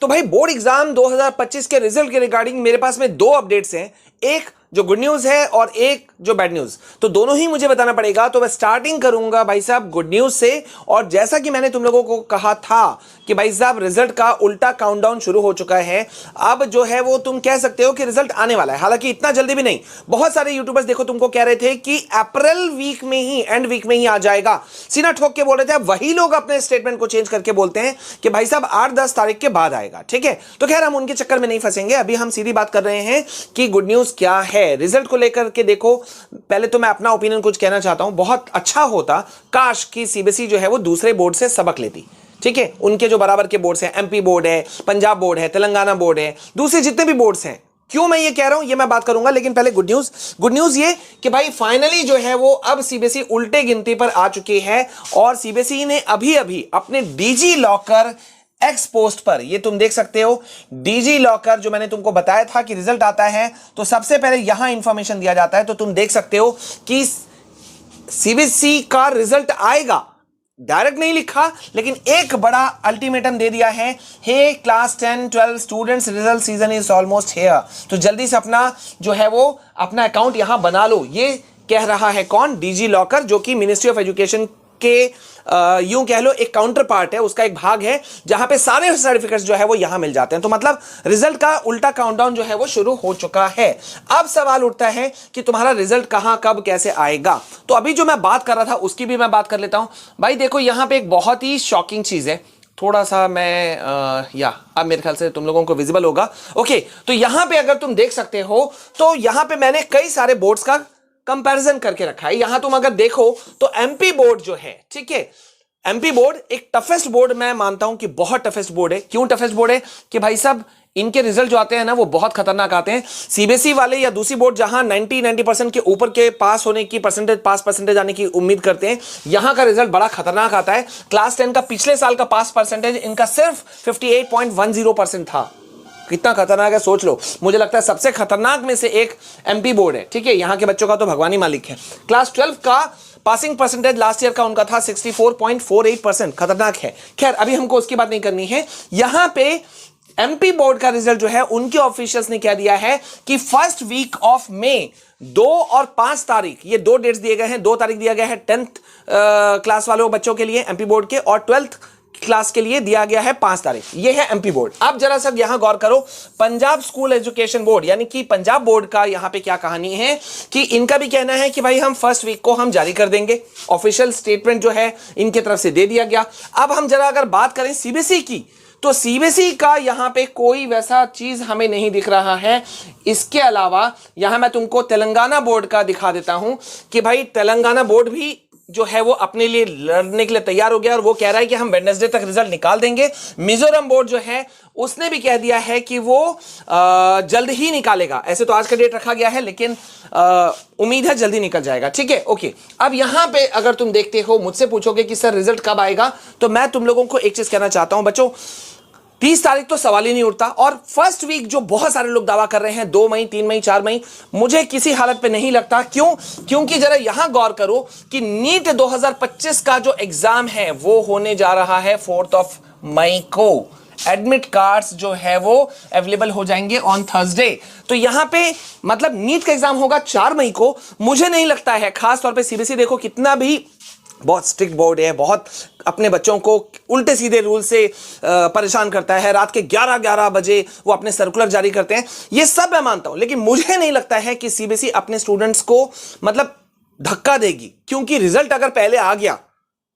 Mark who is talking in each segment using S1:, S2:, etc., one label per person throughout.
S1: तो भाई board exam 2025 के रिजल्ट के रिगार्डिंग मेरे पास में दो अपडेट्स हैं, एक जो गुड न्यूज है और एक जो बैड न्यूज। तो दोनों ही मुझे बताना पड़ेगा। तो मैं स्टार्टिंग करूंगा भाई साहब गुड न्यूज से। और जैसा कि मैंने तुम लोगों को कहा था कि भाई साहब रिजल्ट का उल्टा काउंटडाउन शुरू हो चुका है। अब जो है वो तुम कह सकते हो कि रिजल्ट आने वाला है, हालांकि इतना जल्दी भी नहीं। बहुत सारे यूट्यूबर्स देखो तुमको कह रहे थे कि अप्रैल वीक में ही, एंड वीक में ही आ जाएगा, सीना ठोक के बोल रहे थे। अब वही लोग अपने स्टेटमेंट को चेंज करके बोलते हैं कि भाई साहब 8-10 तारीख के बाद आएगा। ठीक है, तो खैर हम उनके चक्कर में नहीं फंसेंगे। अभी हम सीधी बात कर रहे हैं कि गुड न्यूज क्या है रिजल्ट को लेकर के। देखो पहले तो मैं अपना ओपिनियन कुछ कहना चाहता हूं। बहुत अच्छा होता काश कि सीबीएसई जो है वो दूसरे बोर्ड से सबक लेती। ठीक है, उनके जो बराबर के बोर्ड्स हैं, एमपी बोर्ड है, पंजाब बोर्ड है, तेलंगाना बोर्ड है, दूसरे जितने भी बोर्ड्स हैं। क्यों मैं ये कह रहा हूं ये मैं बात करूंगा, लेकिन पहले गुड न्यूज ये कि भाई फाइनली जो है वो अब सीबीएसई उल्टे गिनती पर आ चुकी है। और सीबीएसई ने अभी अभी अपने डीजी लॉकर एक्स पोस्ट पर, ये तुम देख सकते हो डीजी लॉकर, जो मैंने तुमको बताया था कि रिजल्ट आता है तो सबसे पहले यहां इंफॉर्मेशन दिया जाता है। तो तुम देख सकते हो कि सीबीएसई का रिजल्ट आएगा, डायरेक्ट नहीं लिखा, लेकिन एक बड़ा अल्टीमेटम दे दिया है। Hey class 10-12 students, result season is almost here. तो जल्दी से अपना जो है वो अपना अकाउंट यहां बना लो। ये कह रहा है कौन? डीजी लॉकर, जो कि मिनिस्ट्री ऑफ एजुकेशन के यूं कह लो एक काउंटर पार्ट है, उसका एक भाग है जहां पे सारे सर्टिफिकेट्स जो है वो यहां मिल जाते हैं। तो मतलब रिजल्ट का उल्टा काउंटडाउन जो है वो शुरू हो चुका है। अब सवाल उठता है कि तुम्हारा रिजल्ट कहां, कब, कैसे आएगा। तो अभी जो मैं बात कर रहा था उसकी भी मैं बात कर लेता हूं। भाई देखो यहां पे एक बहुत ही शॉकिंग चीज है। थोड़ा सा मैं अब मेरे ख्याल से तुम लोगों को विजिबल होगा। ओके, तो यहां पे अगर तुम देख सकते हो तो यहां पे मैंने कई सारे बोर्ड्स का कंपैरिजन करके रखा है। यहां तुम अगर देखो तो एमपी बोर्ड जो है, ठीक है, एमपी बोर्ड एक टफेस्ट बोर्ड मैं मानता हूं कि बहुत टफेस्ट बोर्ड है। क्यों टफेस्ट बोर्ड है? कि भाई साहब इनके रिजल्ट जो आते हैं ना वो बहुत खतरनाक आते हैं। सीबीएसई वाले या दूसरी बोर्ड जहां 90% के ऊपर के पास होने की पास परसेंटेज आने की उम्मीद करते हैं, यहां का रिजल्ट बड़ा खतरनाक आता है। क्लास 10 का पिछले साल का पास परसेंटेज इनका सिर्फ 58.10% था। कितना खतरनाक है सोच लो। मुझे लगता है सबसे खतरनाक में से एक एमपी बोर्ड है। ठीक है, यहां के बच्चों का तो भगवान ही मालिक है। क्लास 12 का पासिंग परसेंटेज लास्ट ईयर का उनका था 64.48%, खतरनाक है। खैर अभी हमको उसकी बात नहीं करनी है। यहां पे एमपी बोर्ड का रिजल्ट जो है उनके ऑफिशियल्स ने कह दिया है कि फर्स्ट वीक ऑफ मई 2 और 5 तारीख, ये दो डेट्स दिए गए हैं। 2 तारीख दिया गया है 10th क्लास वालों बच्चों के लिए एमपी बोर्ड के, और 12th क्लास के लिए दिया गया है 5 तारीख। ये है एमपी बोर्ड। अब जरा सा यहां गौर करो, पंजाब स्कूल एजुकेशन बोर्ड यानी कि पंजाब बोर्ड का यहां पे क्या कहानी है कि इनका भी कहना है कि भाई हम फर्स्ट वीक को हम जारी कर देंगे। ऑफिशियल स्टेटमेंट जो है इनकी तरफ से दे दिया गया। अब हम जरा अगर बात करें सीबीएसई की, तो सीबीएसई का यहां पे कोई वैसा चीज हमें नहीं दिख रहा है। इसके अलावा यहां मैं तुमको तेलंगाना बोर्ड का दिखा देता हूं कि भाई तेलंगाना बोर्ड भी जो है वो अपने लिए लड़ने के लिए तैयार हो गया और वो कह रहा है कि हम वेडनेसडे तक रिजल्ट निकाल देंगे। मिजोरम बोर्ड जो है उसने भी कह दिया है कि वो जल्द ही निकालेगा। ऐसे तो आज का डेट रखा गया है, लेकिन उम्मीद है जल्दी निकल जाएगा। ठीक है, ओके। अब यहां पे अगर तुम देखते हो, मुझसे पूछोगे कि सर रिजल्ट कब आएगा, तो मैं तुम लोगों को एक चीज कहना चाहता हूं बच्चों, 30 तारीख तो सवाल ही नहीं उठता। और फर्स्ट वीक जो बहुत सारे लोग दावा कर रहे हैं 2 मई, 3 मई, 4 मई, मुझे किसी हालत पे नहीं लगता। क्यों? क्योंकि जरा यहां गौर करो कि नीट 2025 का जो एग्जाम है वो होने जा रहा है 4 मई को। एडमिट कार्ड्स जो है वो अवेलेबल हो जाएंगे ऑन थर्सडे। तो यहां पे मतलब नीट का एग्जाम होगा 4 मई को। मुझे नहीं लगता है, खास तौर पे सीबीएसई देखो कितना भी बहुत स्ट्रिक्ट बोर्ड है, बहुत अपने बच्चों को उल्टे सीधे रूल से परेशान करता है। रात के 11-11 बजे वो अपने सर्कुलर जारी करते हैं। ये सब मैं मानता हूं, लेकिन मुझे नहीं लगता है कि सीबीएसई अपने स्टूडेंट्स को मतलब धक्का देगी। क्योंकि रिजल्ट अगर पहले आ गया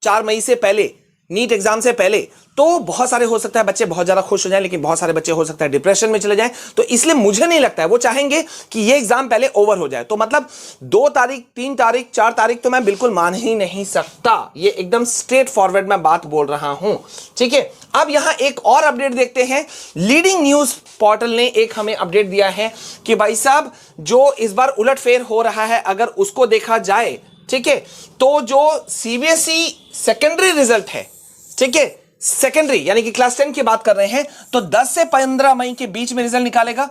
S1: 4 मई से पहले, नीट एग्जाम से पहले, तो बहुत सारे हो सकता है बच्चे बहुत ज्यादा खुश हो जाएं, लेकिन बहुत सारे बच्चे हो सकता है डिप्रेशन में चले जाएं। तो इसलिए मुझे नहीं लगता है वो चाहेंगे कि ये एग्जाम पहले ओवर हो जाए। तो मतलब 2 तारीख, 3 तारीख, 4 तारीख तो मैं बिल्कुल मान ही नहीं सकता। ये एकदम स्ट्रेट फॉरवर्ड मैं बात बोल रहा हूं। ठीक है, अब यहां एक और अपडेट देखते हैं। लीडिंग न्यूज पोर्टल ने एक हमें अपडेट दिया है कि भाई साहब जो इस बार उलटफेर हो रहा है अगर उसको देखा जाए, ठीक है, तो जो सीबीएसई सेकेंडरी रिजल्ट है, ठीक है, सेकेंडरी यानी कि क्लास 10 की बात कर रहे हैं, तो 10 से 15 मई के बीच में रिजल्ट निकालेगा।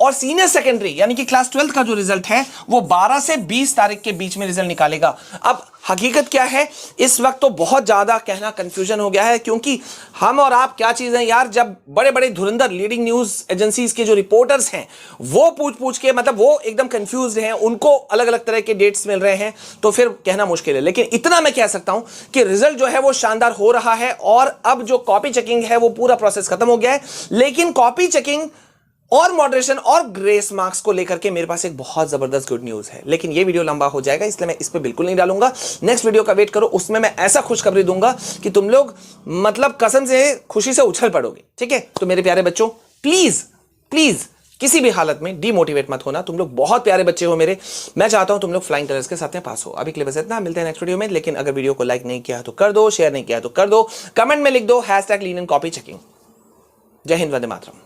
S1: और सीनियर सेकेंडरी यानी कि क्लास 12 का जो रिजल्ट है वो 12 से 20 तारीख के बीच में रिजल्ट निकालेगा। अब हकीकत क्या है, इस वक्त तो बहुत ज्यादा कहना कंफ्यूजन हो गया है, क्योंकि हम और आप क्या चीज हैं यार, जब बड़े बड़े धुरंधर लीडिंग न्यूज एजेंसीज के जो रिपोर्टर्स हैं वो पूछ के मतलब वो एकदम कंफ्यूज्ड हैं, उनको अलग अलग तरह के डेट्स मिल रहे हैं, तो फिर कहना मुश्किल है। लेकिन इतना मैं कह सकता हूं कि रिजल्ट जो है वो शानदार हो रहा है, और अब जो कॉपी चेकिंग है वो पूरा प्रोसेस खत्म हो गया है। लेकिन कॉपी चेकिंग और मॉडरेशन और ग्रेस मार्क्स को लेकर के मेरे पास एक बहुत जबरदस्त गुड न्यूज है, लेकिन ये वीडियो लंबा हो जाएगा इसलिए मैं इस पे बिल्कुल नहीं डालूंगा। नेक्स्ट वीडियो का वेट करो, उसमें मैं ऐसा खुशखबरी दूंगा कि तुम लोग मतलब कसम से खुशी से उछल पड़ोगे। ठीक है, तो मेरे प्यारे बच्चों प्लीज प्लीज किसी भी हालत में डीमोटिवेट मत होना, तुम लोग बहुत प्यारे बच्चे हो मेरे। मैं चाहता हूं तुम लोग फ्लाइंग कलर्स के साथ में पास हो। अभी के लिए बस इतना, मिलते हैं नेक्स्ट वीडियो में। लेकिन अगर वीडियो को लाइक नहीं किया तो कर दो, शेयर नहीं किया तो कर दो, कमेंट में लिख दो #लीन इन कॉपी चेकिंग। जय हिंद, वंदे मातरम।